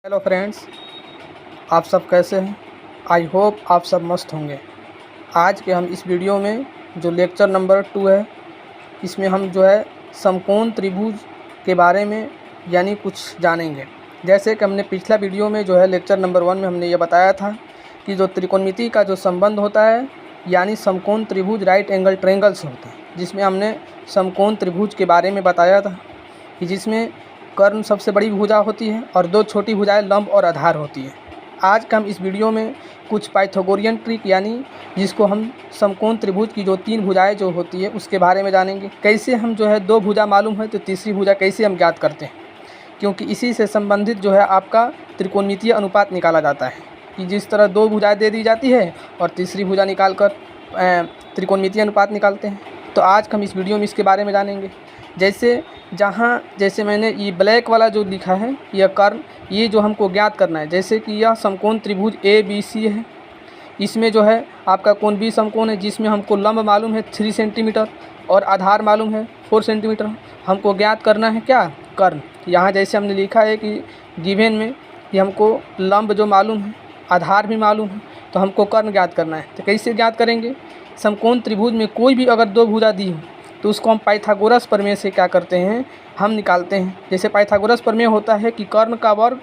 Hello friends, आप सब कैसे हैं। आई होप आप सब मस्त होंगे। आज के हम इस वीडियो में जो लेक्चर नंबर 2 है, इसमें हम जो है समकोण त्रिभुज के बारे में यानी कुछ जानेंगे। जैसे कि हमने पिछला वीडियो में जो है लेक्चर नंबर 1 में हमने ये बताया था कि जो त्रिकोणमिति का जो संबंध होता है यानी समकोण त्रिभुज राइट एंगल ट्रायंगल से होता है, जिसमें हमने समकोण त्रिभुज के बारे में बताया था कि जिसमें कर्ण सबसे बड़ी भुजा होती है और दो छोटी भुजाएं लंब और आधार होती है। आज का हम इस वीडियो में कुछ पाइथागोरियन ट्रिक यानी जिसको हम समकोण त्रिभुज की जो 3 भुजाएं जो होती है उसके बारे में जानेंगे। कैसे हम जो है 2 भुजा मालूम है तो तीसरी भुजा कैसे हम ज्ञात करते हैं, क्योंकि इसी से संबंधित जो है आपका त्रिकोणमितीय अनुपात निकाला जाता है कि जिस तरह 2 भुजाएँ दे दी जाती है और तीसरी भुजा निकाल कर त्रिकोणमितीय अनुपात निकालते हैं। तो आज हम इस वीडियो में इसके बारे में जानेंगे। जैसे मैंने ये ब्लैक वाला जो लिखा है यह कर्ण, ये जो हमको ज्ञात करना है। जैसे कि यह समकोण त्रिभुज ABC है, इसमें जो है आपका कोण B समकोण है, जिसमें हमको लंब मालूम है 3 सेंटीमीटर और आधार मालूम है 4 सेंटीमीटर। हमको ज्ञात करना है क्या, कर्ण। यहाँ जैसे हमने लिखा है कि गिवन में कि हमको लंब जो मालूम है, आधार भी मालूम है, तो हमको कर्ण ज्ञात करना है। तो कैसे ज्ञात करेंगे, समकोण त्रिभुज में कोई भी अगर 2 भुजा दी हो तो उसको हम पाइथागोरस प्रमेय से क्या करते हैं, हम निकालते हैं। जैसे पाइथागोरस प्रमेय होता है कि कर्ण का वर्ग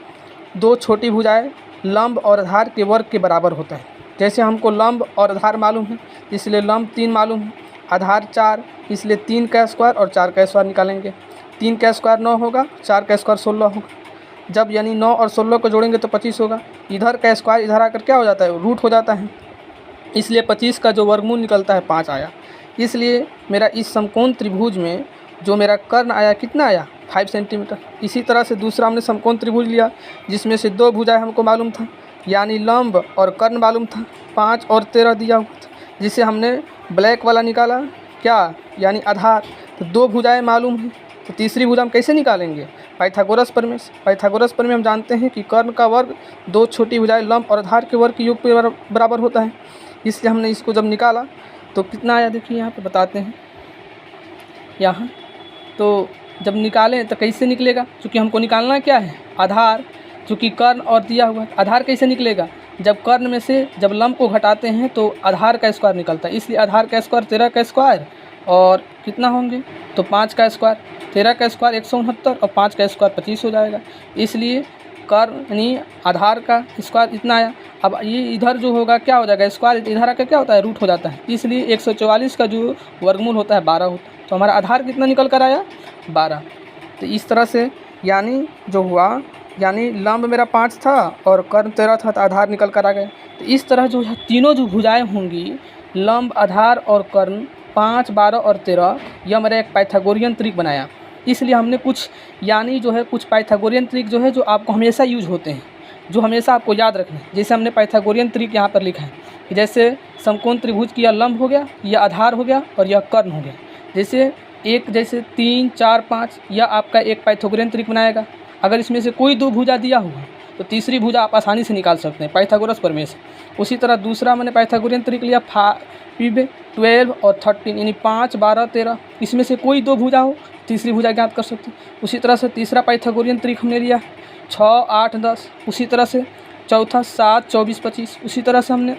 2 छोटी भुजाएं लंब और आधार के वर्ग के बराबर होता है। जैसे हमको लंब और आधार मालूम है इसलिए लंब 3 मालूम है, आधार 4 इसलिए 3 का स्क्वायर और 4 का स्क्वायर निकालेंगे। 3 का स्क्वायर 9 होगा, 4 का स्क्वायर 16 होगा। जब यानी 9 और 16 को जोड़ेंगे तो 25 होगा। इधर का स्क्वायर इधर आकर क्या हो जाता है, रूट हो जाता है, इसलिए 25 का जो वर्गमूल निकलता है 5 आया। इसलिए मेरा इस समकोण त्रिभुज में जो मेरा कर्ण आया कितना आया, 5 सेंटीमीटर। इसी तरह से दूसरा हमने समकोण त्रिभुज लिया जिसमें से 2 भुजाएं हमको मालूम था यानी लंब और कर्ण मालूम था, 5 और 13 दिया हुआ था, जिसे हमने ब्लैक वाला निकाला क्या यानी आधार। तो 2 भुजाएं मालूम है तो तीसरी भुजा हम कैसे निकालेंगे, पाइथागोरस प्रमेय से। पाइथागोरस प्रमेय हम जानते हैं कि कर्ण का वर्ग 2 छोटी भुजाएं लंब और आधार के वर्ग के योग के बराबर होता है। इसलिए हमने इसको जब निकाला तो कितना आया, देखिए यहाँ पे बताते हैं। यहाँ तो जब निकालें तो कैसे निकलेगा, क्योंकि हमको निकालना क्या है, आधार। चूँकि कर्ण और दिया हुआ है, आधार कैसे निकलेगा, जब कर्ण में से जब लंब को घटाते हैं तो आधार का स्क्वायर निकलता है। इसलिए आधार का स्क्वायर 13 का स्क्वायर और कितना होंगे तो 5 का स्क्वायर, 13 का स्क्वायर 169 और 5 का स्क्वायर 25 हो जाएगा। इसलिए कर्ण यानी आधार का स्क्वायर इतना आया। अब ये इधर जो होगा क्या हो जाएगा, स्क्वायर इधर आकर क्या होता है, रूट हो जाता है। इसलिए 144 का जो वर्गमूल होता है 12 होता है। तो हमारा आधार कितना निकल कर आया, 12। तो इस तरह से यानी जो हुआ यानी लंब मेरा 5 था और कर्ण 13 था तो आधार निकल कर आ गया। तो इस तरह जो है तीनों जो भुजाएँ होंगी लंब, आधार और कर्ण, 5, 12 और 13, यह मेरा एक पाइथागोरियन ट्रिक बनाया। इसलिए हमने कुछ यानी जो है कुछ पाइथागोरियन ट्रिक जो है जो आपको हमेशा यूज होते हैं, जो हमेशा आपको याद रखना है। जैसे हमने पाइथागोरियन ट्रिक यहाँ पर लिखा है कि जैसे समकोण त्रिभुज की यह लंब हो गया, यह आधार हो गया और यह कर्ण हो गया। जैसे 3, 4, 5 यह आपका एक पाइथागोरियन ट्रिक बनाएगा। अगर इसमें से कोई 2 भुजा दिया हुआ तो तीसरी भुजा आप आसानी से निकाल सकते हैं पाइथागोरस प्रमेय से। उसी तरह दूसरा मैंने पाइथागोरियन ट्रिक लिया 5, 12 और 13 यानी 5, 12, 13, इसमें से कोई 2 भुजा हो तीसरी भुजा ज्ञात कर सकते हैं। उसी तरह से तीसरा पाइथागोरियन ट्रिक हमने लिया 6, 8, 10। उसी तरह से चौथा 7, 24, 25। उसी तरह से हमने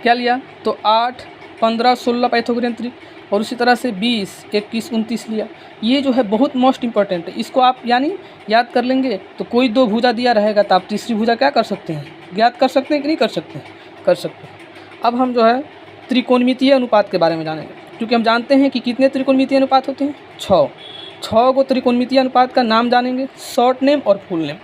क्या लिया तो 8, 15, 16 पाइथागोरियन ट्रिक। और उसी तरह से 20, 21, 29 लिया। ये जो है बहुत मोस्ट इंपॉर्टेंट है, इसको आप यानी याद कर लेंगे तो कोई 2 भुजा दिया रहेगा तो आप तीसरी भुजा क्या कर सकते हैं, ज्ञात कर सकते हैं कि नहीं कर सकते, कर सकते हैं। अब हम जो है त्रिकोणमितीय अनुपात के बारे में जानेंगे, क्योंकि हम जानते हैं कि कितने त्रिकोणमितीय अनुपात होते हैं, 6 को त्रिकोणमितीय अनुपात का नाम जानेंगे, शॉर्ट नेम और फुल नेम।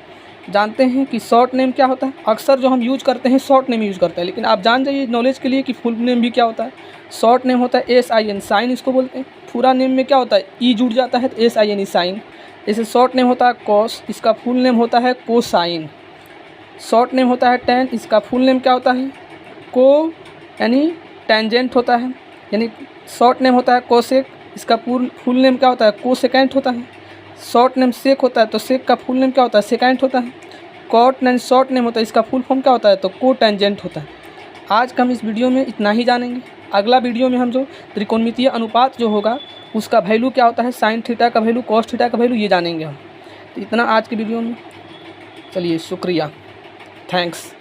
जानते हैं कि शॉर्ट नेम क्या होता है, अक्सर जो हम यूज करते हैं शॉर्ट नेम यूज़ करते हैं, लेकिन आप जान जाइए नॉलेज के लिए कि फुल नेम भी क्या होता है। शॉर्ट नेम होता है SIN, साइन इसको बोलते हैं। पूरा नेम में क्या होता है, ई जुड़ जाता है तो SIN, साइन। जैसे शॉर्ट नेम होता है कॉस, इसका फुल नेम होता है कोसाइन। शॉर्ट नेम होता है टेन, इसका फुल नेम क्या होता है, को यानी टेंजेंट होता है। यानी शॉर्ट नेम होता है कोसेक, इसका फुल नेम क्या होता है, कोसेकेंट होता है। शॉर्ट नेम सेक होता है तो सेक का फुल नेम क्या होता है, सेकेंट होता है। कॉट नेम शॉर्ट नेम होता है, इसका फुल फॉर्म क्या होता है तो को टेंजेंट होता है। आज का हम इस वीडियो में इतना ही जानेंगे। अगला वीडियो में हम जो त्रिकोणमितीय अनुपात जो होगा उसका वैल्यू क्या होता है, साइन थीटा का वैल्यू, कॉस थीटा का वैल्यू, ये जानेंगे हम। तो इतना आज की वीडियो में। चलिए शुक्रिया, थैंक्स।